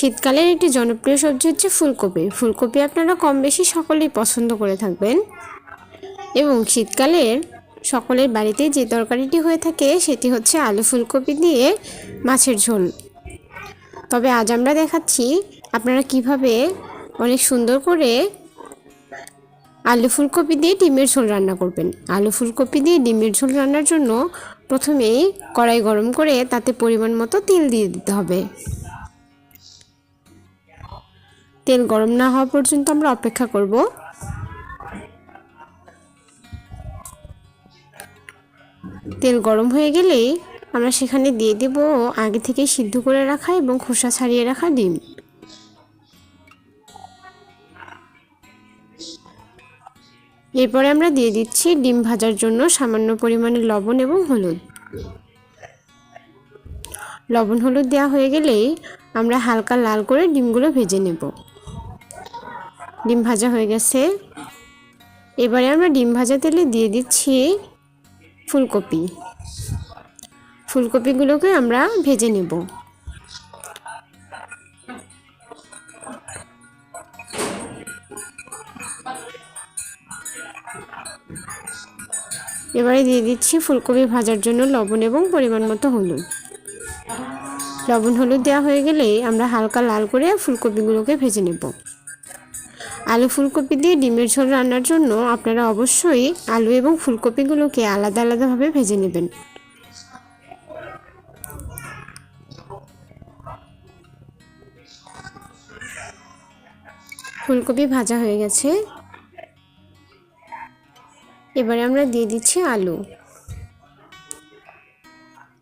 শীতকালের একটি জনপ্রিয় সবজি হচ্ছে ফুলকপি। ফুলকপি আপনারা কম বেশি সকলেই পছন্দ করে থাকবেন এবং শীতকালের সকলের বাড়িতেই যে তরকারিটি হয়ে থাকে সেটি হচ্ছে আলু ফুলকপি দিয়ে মাছের ঝোল। তবে আজ আমরা দেখাচ্ছি আপনারা কিভাবে অনেক সুন্দর করে আলু ফুলকপি দিয়ে ডিমের ঝোল রান্না করবেন। আলু ফুলকপি দিয়ে ডিমের ঝোল রান্নার জন্য প্রথমেই কড়াই গরম করে তাতে পরিমাণ মতো তেল দিয়ে দিতে হবে। তেল গরম না হওয়া পর্যন্ত আমরা অপেক্ষা করব। তেল গরম হয়ে গেলেই আমরা সেখানে দিয়ে দেব আগে থেকে সিদ্ধ করে রাখা এবং খোসা ছাড়িয়ে রাখা ডিম। এরপরে আমরা দিয়ে দিচ্ছি ডিম ভাজার জন্য সামান্য পরিমাণে লবণ এবং হলুদ। লবণ হলুদ দেওয়া হয়ে গেলেই আমরা হালকা লাল করে ডিমগুলো ভেজে নেব। ডিম ভাজা হয়ে গেছে। এবারে আমরা ডিম ভাজা তেলে দিয়ে দিচ্ছি ফুলকপি। ফুলকপিগুলোকে আমরা ভেজে নেব। এবারে দিয়ে দিচ্ছি ফুলকপি ভাজার জন্য লবণ এবং পরিমাণ মতো হলুদ। লবণ হলুদ দেওয়া হয়ে গেলে আমরা হালকা লাল করে ফুলকপিগুলোকে ভেজে নেব। আলু ফুলকপি দিয়ে ডিমের ঝোল রান্নার জন্য আপনারা অবশ্যই আলু এবং ফুলকপিগুলোকে আলাদা আলাদাভাবে ভেজে নেবেন। ফুলকপি ভাজা হয়ে গেছে। এবারে আমরা দিয়ে দিচ্ছি আলু।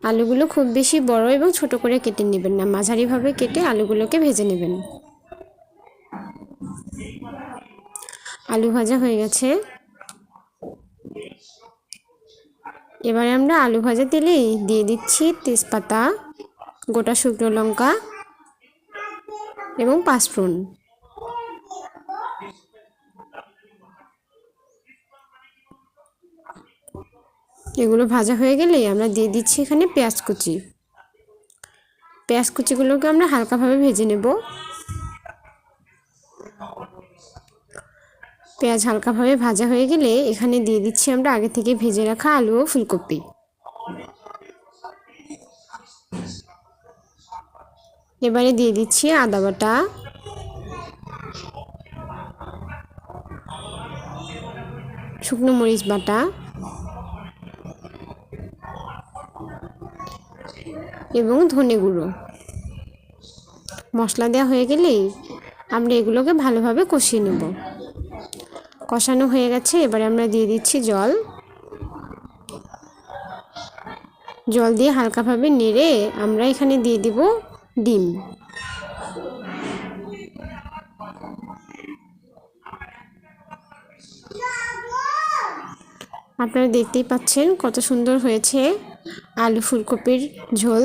আলুগুলো খুব বেশি বড় এবং ছোট করে কেটে নেবেন না, মাঝারিভাবে কেটে আলুগুলোকে ভেজে নেবেন। আলু ভাজা হয়ে গেছে। এবারে আমরা আলু ভাজা তেলেই দিয়ে দিচ্ছি তেজপাতা, গোটা শুকনো লঙ্কা এবং পাঁচফোড়ন। এগুলো ভাজা হয়ে গেলেই আমরা দিয়ে দিচ্ছি এখানে পেঁয়াজ কুচি। পেঁয়াজ কুচিগুলোকে আমরা হালকাভাবে ভেজে নেব। পেঁয়াজ হালকাভাবে ভাজা হয়ে গেলে এখানে দিয়ে দিচ্ছি আমরা আগে থেকে ভেজে রাখা আলু ও ফুলকপি। এবারে দিয়ে দিচ্ছি আদা বাটা, শুকনো মরিচ বাটা এবং ধনে গুঁড়ো। মশলা দেওয়া হয়ে গেলেই আমরা এগুলোকে ভালোভাবে কষিয়ে নেব। কষানো হয়ে গেছে। এবারে আমরা দিয়ে দিচ্ছি জল। জল দিয়ে হালকাভাবে নেড়ে আমরা এখানে দিয়ে দিব ডিম। আপনারা দেখতেই পাচ্ছেন কত সুন্দর হয়েছে আলু ফুলকপির ঝোল।